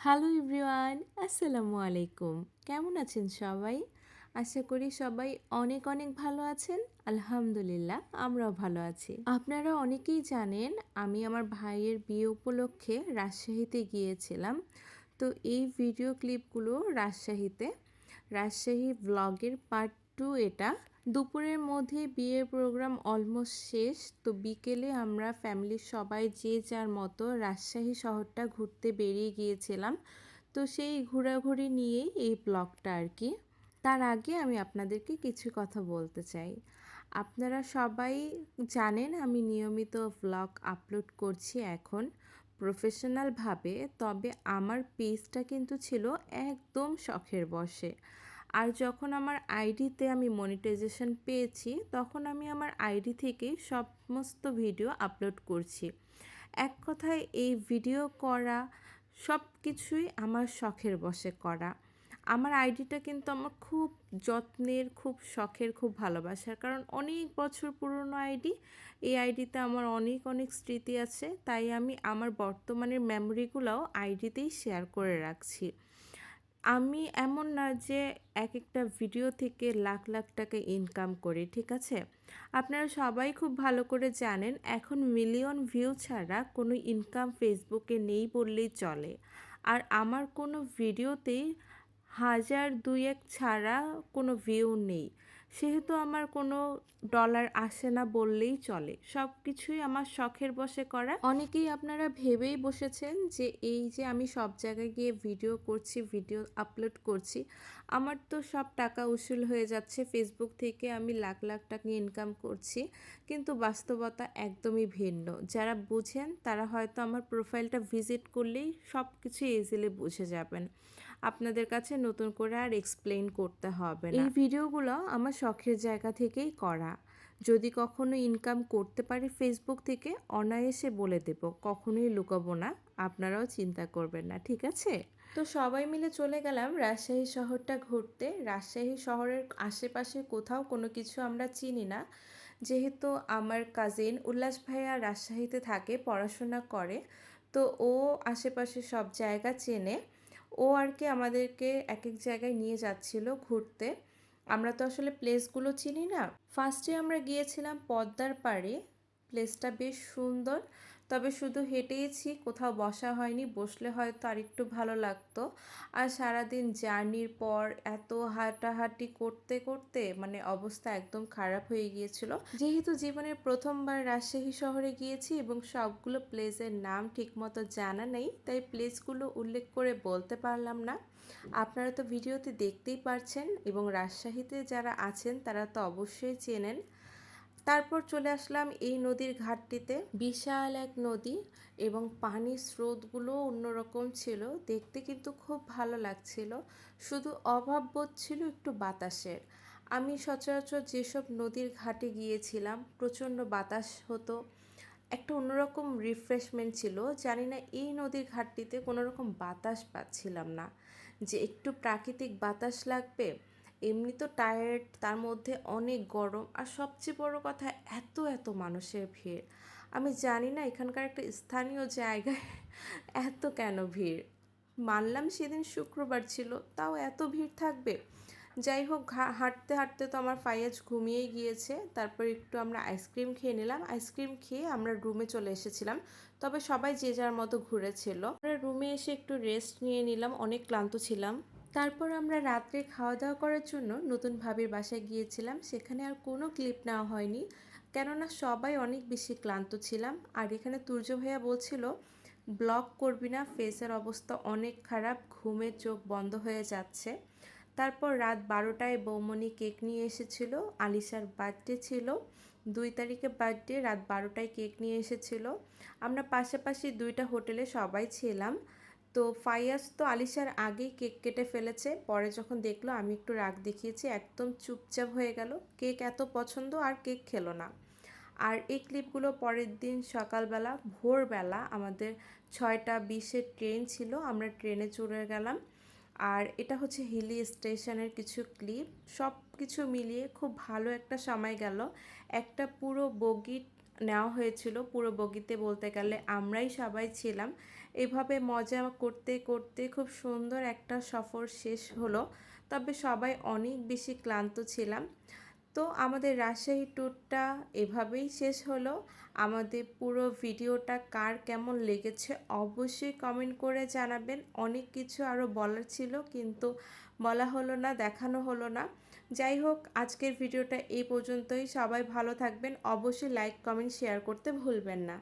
Hello everyone, আসসালামু আলাইকুম। কেমন আছেন সবাই? আশা করি সবাই অনেক অনেক ভালো আছেন। আলহামদুলিল্লাহ, আমরাও ভালো আছি। আপনারা অনেকেই জানেন আমি আমার ভাইয়ের বিয়ে উপলক্ষে রাজশাহীতে গিয়েছিলাম। তো এই ভিডিও ক্লিপগুলো রাজশাহী ব্লগের পার্ট 2 এটা। দুপুরের মধ্যে বিয়ের প্রোগ্রাম অলমোস্ট শেষ। তো বিকেলে আমরা ফ্যামিলির সবাই যে যার মতো রাজশাহী শহরটা ঘুরতে বেরিয়ে গিয়েছিলাম। তো সেই ঘোরাঘুরি নিয়েই এই ব্লগটা আর কি। তার আগে আমি আপনাদেরকে কিছু কথা বলতে চাই। আপনারা সবাই জানেন আমি নিয়মিত ভ্লগ আপলোড করছি এখন প্রফেশনালভাবে, তবে আমার পেজটা কিন্তু ছিল একদম শখের বশে। আর যখন আমার আইডিতে আমি মনিটাইজেশন পেয়েছি তখন আমি আমার আইডি থেকেই সমস্ত ভিডিও আপলোড করছি। এক কথায় এই ভিডিও করা সব কিছুই আমার শখের বশে করা। আমার আইডিটা কিন্তু আমার খুব যত্নের, খুব শখের, খুব ভালোবাসার, কারণ অনেক বছর পুরনো আইডি। এই আইডিতে আমার অনেক অনেক স্মৃতি আছে, তাই আমি আমার বর্তমানের মেমোরিগুলোও আইডিতেই শেয়ার করে রাখছি। আমি এমন না যে এক একটা ভিডিও থেকে লাখ লাখ টাকা ইনকাম করি, ঠিক আছে? আপনারা সবাই খুব ভালো করে জানেন এখন মিলিয়ন ভিউ ছাড়া কোনো ইনকাম ফেসবুকে নেই বললেই চলে। আর আমার কোনো ভিডিওতেই হাজার দুয়েক ছাড়া কোনো ভিউ নেই, সেহেতু আমার কোনো ডলার আসে না বললেই চলে। সব কিছুই আমার শখের বশে করা। অনেকেই আপনারা ভেবেই বসেছেন যে এই যে আমি সব জায়গায় গিয়ে ভিডিও করছি, ভিডিও আপলোড করছি, আমার তো সব টাকা উসুল হয়ে যাচ্ছে, ফেসবুক থেকে আমি লাখ লাখ টাকা ইনকাম করছি। কিন্তু বাস্তবতা একদমই ভিন্ন। যারা বুঝেন তারা হয়তো আমার প্রোফাইলটা ভিজিট করলেই সব কিছু ইজিলি বুঝে যাবেন। আপনাদের কাছে নতুন করে আর এক্সপ্লেইন করতে হবে না। এই ভিডিওগুলো আমার শখের জায়গা থেকেই করা। যদি কখনো ইনকাম করতে পারি ফেসবুক থেকে অনায়াসে বলে দেব, কখনোই লুকাবো না। আপনারাও চিন্তা করবেন না, ঠিক আছে? তো সবাই মিলে চলে গেলাম রাজশাহী শহরটা ঘুরতে। রাজশাহী শহরের আশেপাশে কোথাও কোনো কিছু আমরা চিনি না, যেহেতু আমার কাজিন উল্লাস ভাইয়া রাজশাহীতে থাকে, পড়াশোনা করে। তো ও আশেপাশে সব জায়গা চেনে। ও আর কি আমাদেরকে এক এক জায়গায় নিয়ে যাচ্ছিল ঘুরতে। আমরা তো আসলে প্লেসগুলো চিনি না। ফার্স্টে আমরা গিয়েছিলাম পদ্মার পাড়ে। প্লেসটা বেশ সুন্দর, তবে শুধু হেঁটেইছি, কোথাও বসা হয়নি। বসলে হয়তো আরেকটু ভালো লাগতো। আর সারাদিন জার্নির পর এত হাঁটাহাঁটি করতে করতে মানে অবস্থা একদম খারাপ হয়ে গিয়েছিল। যেহেতু জীবনের প্রথমবার রাজশাহী শহরে গিয়েছি এবং সবগুলো প্লেসের নাম ঠিকমতো জানা নেই, তাই প্লেসগুলো উল্লেখ করে বলতে পারলাম না। আপনারা তো ভিডিওতে দেখতেই পারছেন এবং রাজশাহীতে যারা আছেন তারা তো অবশ্যই চেনেন। তারপর চলে আসলাম এই নদীর ঘাটটিতে। বিশাল এক নদী এবং পানির স্রোতগুলো অন্যরকম ছিল, দেখতে কিন্তু খুব ভালো লাগছিল। শুধু অভাব বোধ ছিল একটু বাতাসের। আমি সচরাচর যেসব নদীর ঘাটে গিয়েছিলাম প্রচণ্ড বাতাস হতো, একটা অন্যরকম রিফ্রেশমেন্ট ছিল। জানি না এই নদীর ঘাটটিতে কোনো রকম বাতাস পাচ্ছিলাম না, যে একটু প্রাকৃতিক বাতাস লাগবে। এমনি তো টায়ার্ড, তার মধ্যে অনেক গরম, আর সবচেয়ে বড় কথা এত এত মানুষের ভিড়। আমি জানি না এখানকার একটা স্থানীয় জায়গায় এত কেন ভিড়। মানলাম সেদিন শুক্রবার ছিল, তাও এত ভিড় থাকবে। যাই হোক, হাঁটতে হাঁটতে তো আমার ফায়াজ ঘুমিয়ে গিয়েছে। তারপর একটু আমরা আইসক্রিম খেয়ে নিলাম। আইসক্রিম খেয়ে আমরা রুমে চলে এসেছিলাম, তবে সবাই যে যার মতো ঘুরেছিল। আমরা রুমে এসে একটু রেস্ট নিয়ে নিলাম, অনেক ক্লান্ত ছিলাম। তারপর আমরা রাত্রে খাওয়া দাওয়া করার জন্য নতুন ভাবির বাসায় গিয়েছিলাম। সেখানে আর কোনো ক্লিপ নেওয়া হয়নি, কেননা সবাই অনেক বেশি ক্লান্ত ছিলাম। আর এখানে তুর্য ভাইয়া বলছিল ব্লগ করবি না, ফেসের অবস্থা অনেক খারাপ, ঘুমে চোখ বন্ধ হয়ে যাচ্ছে। তারপর রাত 12টায় বৌমনি কেক নিয়ে এসেছিল। আলিশার বার্থডে ছিল, 2 তারিখে বার্থডে, রাত 12টায় কেক নিয়ে এসেছিল। আমরা পাশাপাশি 2টা হোটেলে সবাই ছিলাম। তো ফাইয়াজ তো আলিশার আগেই কেক কেটে ফেলেছে। পরে যখন দেখলো আমি একটু রাগ দেখিয়েছি, একদম চুপচাপ হয়ে গেল। কেক এত পছন্দ আর কেক খেলো না। আর এই ক্লিপগুলো পরের দিন সকালবেলা, ভোরবেলা আমাদের 6টা 20-এর ট্রেন ছিল, আমরা ট্রেনে চড়ে গেলাম। আর এটা হচ্ছে হিলি স্টেশনের কিছু ক্লিপ। সব কিছু মিলিয়ে খুব ভালো একটা সময় গেল। একটা পুরো বগি নেওয়া হয়েছিল, পুরো বগিতে বলতে গেলে আমরাই সবাই ছিলাম। এভাবে মজা করতে করতে খুব সুন্দর একটা সফর শেষ হলো। তবে সবাই অনেক বেশি ক্লান্ত ছিলাম। তো আমাদের রাজশাহী ট্যুরটা এভাবেই শেষ হলো। আমাদের পুরো ভিডিওটা কার কেমন লেগেছে অবশ্যই কমেন্ট করে জানাবেন। অনেক কিছু আরও বলার ছিল কিন্তু বলা হলো না, দেখানো হলো না। যাই হোক, আজকের ভিডিওটা এই পর্যন্তই। সবাই ভালো থাকবেন। অবশ্যই লাইক, কমেন্ট, শেয়ার করতে ভুলবেন না।